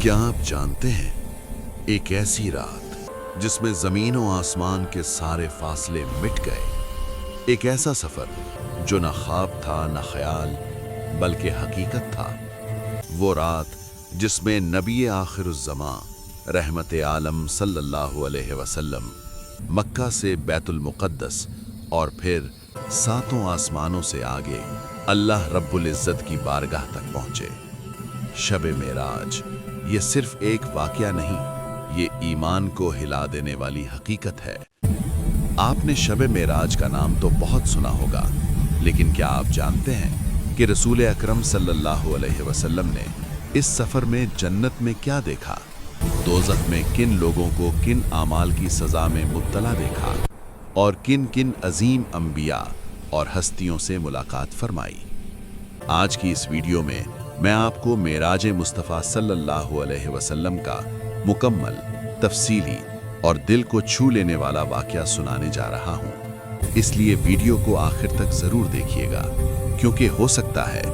क्या आप जानते हैं एक ऐसी रात जिसमें जमीन और आसमान के सारे फासले मिट गए, एक ऐसा सफर जो न ख्वाब था न ख्याल बल्कि हकीकत था। वो रात जिसमें नबी आखिरुज़्ज़मां रहमत आलम सल्लल्लाहु अलैहि वसल्लम मक्का से बैतुल मुक़द्दस और फिर सातों आसमानों से आगे अल्लाह रब्बुल इज़्ज़त की बारगाह तक पहुंचे। शब मेराज ये सिर्फ एक वाक़या नहीं, ये ईमान को हिला देने वाली हकीकत है। आपने शब मेराज का नाम तो बहुत सुना होगा, लेकिन क्या आप जानते हैं कि रसूल अकरम सल्लल्लाहु अलैहि वसल्लम ने इस सफ़र में जन्नत में क्या देखा, दोज़ख में किन लोगों को किन आमाल की सज़ा में मुब्तला देखा और किन किन अजीम अंबिया और हस्तियों से मुलाकात फरमाई। आज की इस वीडियो में मैं आपको मेराज मुस्तफ़ा सल्लल्लाहु अलैहि वसल्लम का मुकम्मल, तफसीली और दिल को छू लेने वाला वाक़या सुनाने जा रहा हूँ। इसलिए वीडियो को आखिर तक ज़रूर देखिएगा, क्योंकि हो सकता है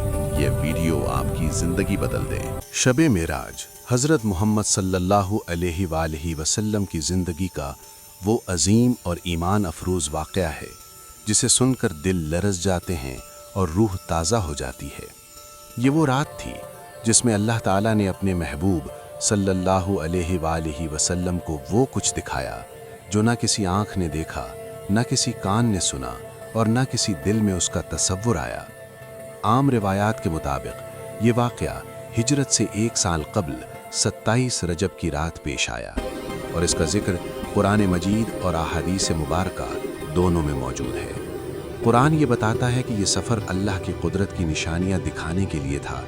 यह वीडियो आपकी ज़िंदगी बदल दे। शब मेराज हज़रत मोहम्मद सल्लल्लाहु अलैहि वसल्लम की ज़िंदगी का वो अजीम और ईमान अफरोज़ वाक़या है जिसे सुनकर दिल लरज़ जाते हैं और रूह ताज़ा हो जाती है। ये वो रात थी जिसमें अल्लाह ताला ने अपने महबूब सल्लल्लाहु अलैहि वसल्लम को वो कुछ दिखाया जो ना किसी आँख ने देखा, ना किसी कान ने सुना और ना किसी दिल में उसका तसव्वुर आया। आम रिवायात के मुताबिक ये वाक़या हिजरत से 1 साल कबल 27 रजब की रात पेश आया और इसका जिक्र कुरान मजीद और अहादीस मुबारका दोनों में मौजूद है। कुरान ये बताता है कि ये सफ़र अल्लाह की कुदरत की निशानियाँ दिखाने के लिए था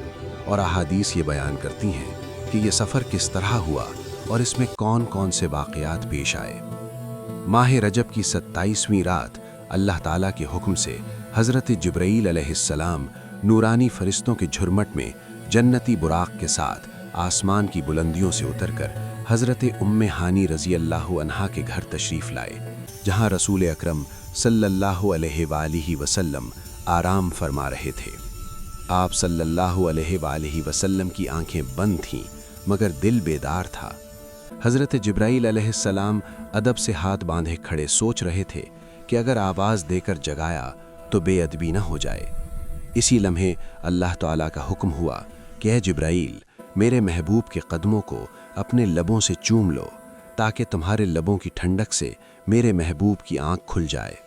और अहादीस ये बयान करती हैं कि ये सफ़र किस तरह हुआ और इसमें कौन कौन से वाक़यात पेश आए। माह रजब की 27वीं रात अल्लाह ताला के हुक्म से हज़रत जिब्राईल अलैहिस्सलाम नूरानी फरिश्तों के झुरमट में जन्नती बुराक के साथ आसमान की बुलंदियों से उतरकर हज़रत उम्मे हानी रज़ी अल्लाहु अन्हा के घर तशरीफ़ लाए, जहाँ रसूल अकरम सल्लल्लाहु अलैहि वसल्लम आराम फरमा रहे थे। आप सल्लल्लाहु अलैहि वसल्लम की आंखें बंद थीं मगर दिल बेदार था। हज़रत जिब्राईल अलैहिस्सलाम अदब से हाथ बांधे खड़े सोच रहे थे कि अगर आवाज़ देकर जगाया तो बेअदबी न हो जाए। इसी लम्हे अल्लाह ताला का हुक्म हुआ कि ऐ जिब्राईल, मेरे महबूब के कदमों को अपने लबों से चूम लो ताकि तुम्हारे लबों की ठंडक से मेरे महबूब की आँख खुल जाए।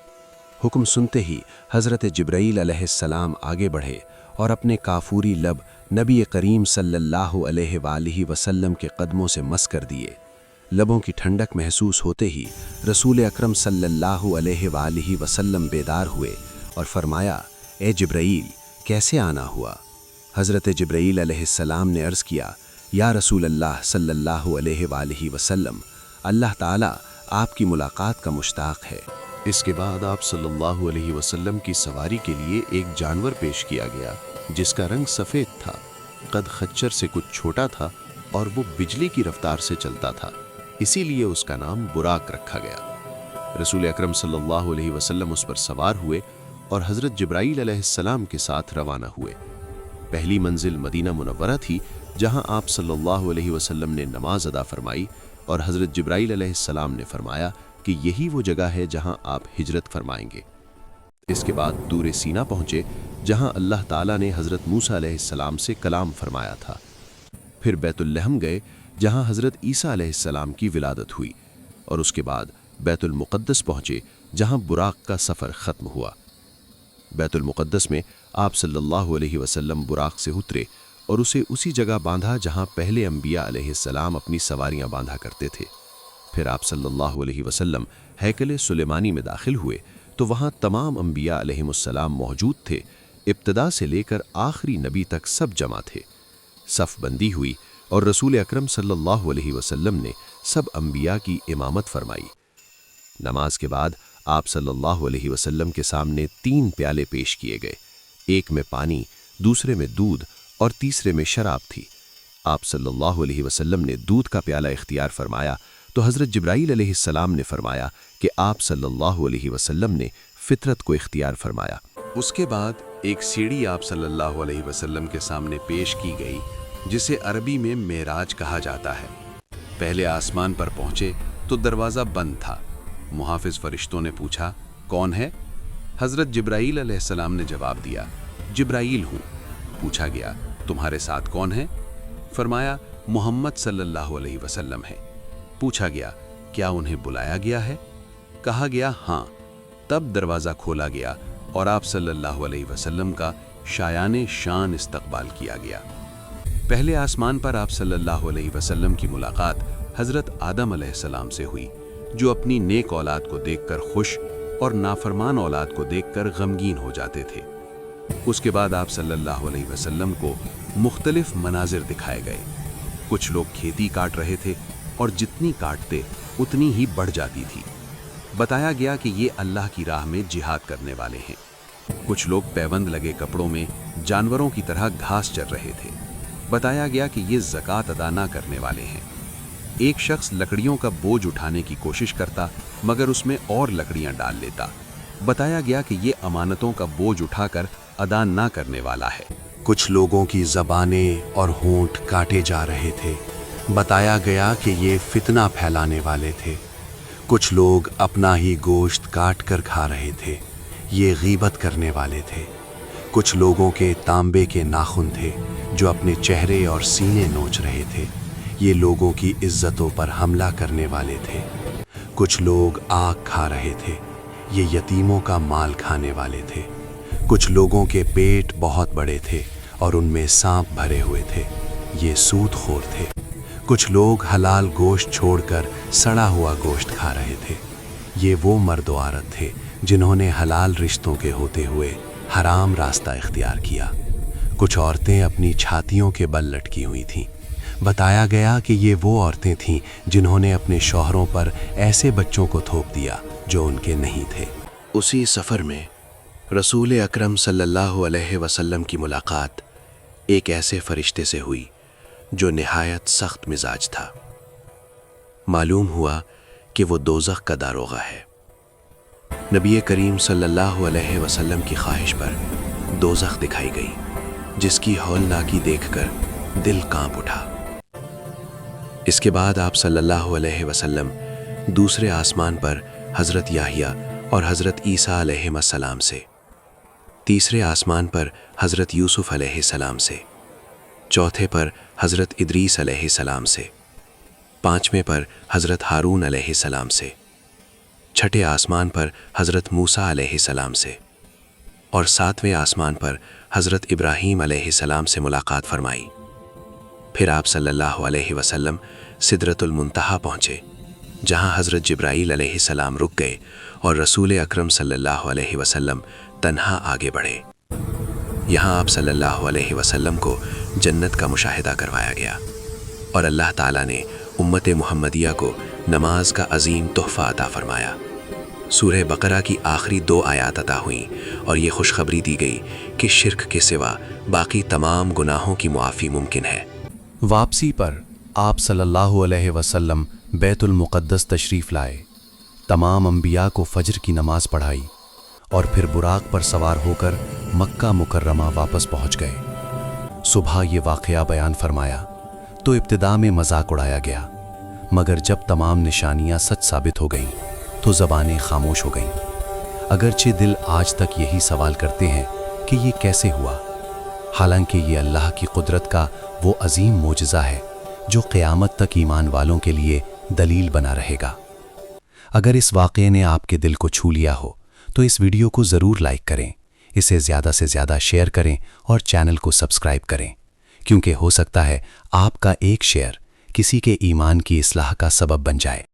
हुक्म सुनते ही हज़रत जिब्राईल अलैहिस्सलाम आगे बढ़े और अपने काफूरी लब नबी करीम सल्लल्लाहु अलैहि वसल्लम के कदमों से मस कर दिए। लबों की ठंडक महसूस होते ही रसूल अकरम सल्लल्लाहु अलैहि वसल्लम बेदार हुए और फरमाया, ए जिब्राईल, कैसे आना हुआ? हज़रत जिब्राईल अलैहिस्सलाम ने अर्ज़ किया, या रसूल अल्लाह सल्लल्लाहु अलैहि वसल्लम, अल्लाह ताला आपकी मुलाकात का मुश्ताक है। इसके बाद आप सल्लल्लाहु अलैहि वसल्लम की सवारी के लिए एक जानवर पेश किया गया जिसका रंग सफ़ेद था, कद खच्चर से कुछ छोटा था और वो बिजली की रफ्तार से चलता था, इसीलिए उसका नाम बुराक रखा गया। रसूल अकरम सल्लल्लाहु अलैहि वसल्लम उस पर सवार हुए और हज़रत जिब्राईल अलैहिस्सलाम के साथ रवाना हुए। पहली मंजिल मदीना मुनव्वरा थी, जहां आप सल्लल्लाहु अलैहि वसल्लम ने नमाज अदा फरमाई और हज़रत जिब्राईल अलैहिस्सलाम ने फरमाया कि यही वो जगह है जहां आप हिजरत फरमाएंगे। इसके बाद दूर सीना पहुँचे, जहां अल्लाह ताला ने हज़रत मूसा अलैहिस्सलाम से कलाम फरमाया था। फिर बैतुल लहम गए, जहां हज़रत ईसा अलैहिस्सलाम की विलादत हुई और उसके बाद बैतुल मुक़द्दस पहुँचे, जहां बुराक का सफ़र ख़त्म हुआ। बैतुल मुक़द्दस में आप सल्लल्लाहु अलैहि वसल्लम बुराक से उतरे और उसे उसी जगह बांधा जहां पहले अंबिया अलैहिस्सलाम अपनी सवारियां बांधा करते थे। फिर आप सल्लल्लाहु अलैहि वसल्लम हैकल सुलेमानी में दाखिल हुए तो वहां तमाम अंबिया अलैहिमुस्सलाम मौजूद थे। इब्तिदा से लेकर आखिरी नबी तक सब जमा थे। सफ़ बंदी हुई और रसूल अकरम सल्लल्लाहु अलैहि वसल्लम ने सब अंबिया की इमामत फरमाई। नमाज के बाद आप सल्लल्लाहु अलैहि वसल्लम के सामने 3 प्याले पेश किए गए, एक में पानी, दूसरे में दूध और तीसरे में शराब थी। आप सल्लल्लाहु अलैहि वसल्लम ने दूध का प्याला इख्तियार फरमाया तो हज़रत जिब्राईल अलैहिस्सलाम ने फरमाया कि आप सल्लल्लाहु अलैहि वसल्लम ने फितरत को इख्तियार फरमाया। उसके बाद एक सीढ़ी आप सल्लल्लाहु अलैहि वसल्लम के सामने पेश की गई जिसे अरबी में मेराज कहा जाता है। पहले आसमान पर पहुंचे तो दरवाज़ा बंद था। मुहाफिज फरिश्तों ने पूछा, कौन है? हज़रत जिब्राईल अलैहिस्सलाम ने जवाब दिया, जिब्राईल हूँ। पूछा गया, तुम्हारे साथ कौन है? फरमाया, मोहम्मद सल्लल्लाहु अलैहि वसल्लम है। पूछा गया, क्या उन्हें बुलाया गया है? कहा गया, हाँ। तब दरवाज़ा खोला गया और आप सल्लल्लाहु अलैहि वसल्लम का शायाने शान इस्तकबाल किया गया। पहले आसमान पर आप सल्लल्लाहु अलैहि वसल्लम की मुलाकात हज़रत आदम अलैहिस्सलाम से हुई, जो अपनी नेक औलाद को देखकर खुश और नाफरमान औलाद को देखकर गमगीन हो जाते थे। उसके बाद आप सल्लल्लाहु अलैहि वसल्लम को मुख्तलिफ मनाजिर दिखाए गए। कुछ लोग खेती काट रहे थे और जितनी काटते उतनी ही बढ़ जाती थी। बताया गया कि ये अल्लाह की राह में जिहाद करने वाले हैं। कुछ लोग पैबंद लगे कपड़ों में जानवरों की तरह घास चर रहे थे। बताया गया कि ये ज़कात अदा ना करने वाले हैं। एक शख्स लकड़ियों का बोझ उठाने की कोशिश करता मगर उसमें और लकड़ियां डाल लेता। बताया गया कि ये अमानतों का बोझ उठाकर अदा ना करने वाला है। कुछ लोगों की ज़बानें और होंठ काटे जा रहे थे। बताया गया कि ये फितना फैलाने वाले थे। कुछ लोग अपना ही गोश्त काट कर खा रहे थे। ये गीबत करने वाले थे। कुछ लोगों के तांबे के नाखून थे जो अपने चेहरे और सीने नोच रहे थे। ये लोगों की इज्जतों पर हमला करने वाले थे। कुछ लोग आग खा रहे थे। ये यतीमों का माल खाने वाले थे। कुछ लोगों के पेट बहुत बड़े थे और उनमें सांप भरे हुए थे। ये सूदखोर थे। कुछ लोग हलाल गोश्त छोड़कर सड़ा हुआ गोश्त खा रहे थे। ये वो मर्द और औरत थे जिन्होंने हलाल रिश्तों के होते हुए हराम रास्ता इख्तियार किया। कुछ औरतें अपनी छातियों के बल लटकी हुई थीं। बताया गया कि ये वो औरतें थीं जिन्होंने अपने शौहरों पर ऐसे बच्चों को थोप दिया जो उनके नहीं थे। उसी सफ़र में रसूल अकरम सल्लल्लाहु अलैहि वसल्लम की मुलाकात एक ऐसे फरिश्ते से हुई जो निहायत सख्त मिजाज था। मालूम हुआ कि वो दोज़ख का दारोगा है। नबी करीम सल्लल्लाहु अलैहि वसल्लम की ख्वाहिश पर दोज़ख दिखाई गई, जिसकी हौलनाकी देखकर दिल कांप उठा। इसके बाद आप सल्लल्लाहु अलैहि वसल्लम दूसरे आसमान पर हज़रत याहिया और हज़रत ईसा अलैहिस्सलाम से, तीसरे आसमान पर हज़रत यूसुफ अलैहिस्सलाम से, चौथे पर हज़रत इदरीस अलैहिस्सलाम से, पांचवें पर हज़रत हारून अलैहिस्सलाम से, छठे आसमान पर हज़रत मूसा अलैहिस्सलाम से और सातवें आसमान पर हज़रत इब्राहीम अलैहिस्सलाम से मुलाकात फरमाई। फिर आप सल्लल्लाहु अलैहि वसल्लम सिदरतुल मुंतहा पहुँचे, जहाँ हज़रत जिब्राईल अलैहिस्सलाम रुक गए और रसूल अकरम सल्लल्लाहु अलैहि वसल्लम तन्हा आगे बढ़े। यहाँ आप सल्लल्लाहु अलैहि वसल्लम को जन्नत का मुशाहिदा करवाया गया और अल्लाह ताला ने उम्मत मुहम्मदिया को नमाज का अजीम तोहफ़ा अता फरमाया। सूरह बकरा की आखिरी 2 आयात अता हुई और ये खुशखबरी दी गई कि शिर्क के सिवा बाकी तमाम गुनाहों की मुआफ़ी मुमकिन है। वापसी पर आप सल्लल्लाहु अलैहि वसल्लम बैतुल मुक़द्दस तशरीफ़ लाए, तमाम अंबिया को फजर की नमाज पढ़ाई और फिर बुराक पर सवार होकर मक्का मुकर्रमा वापस पहुंच गए। सुबह ये वाक़या बयान फरमाया तो इब्तिदा में मजाक उड़ाया गया, मगर जब तमाम निशानियां सच साबित हो गईं तो ज़बानें खामोश हो गईं। अगरचे दिल आज तक यही सवाल करते हैं कि ये कैसे हुआ, हालांकि ये अल्लाह की कुदरत का वो अजीम मोजज़ा है जो क़यामत तक ईमान वालों के लिए दलील बना रहेगा। अगर इस वाक़े ने आपके दिल को छू लिया हो तो इस वीडियो को ज़रूर लाइक करें, इसे ज़्यादा से ज़्यादा शेयर करें और चैनल को सब्सक्राइब करें, क्योंकि हो सकता है आपका एक शेयर किसी के ईमान की इस्लाह का सबब बन जाए।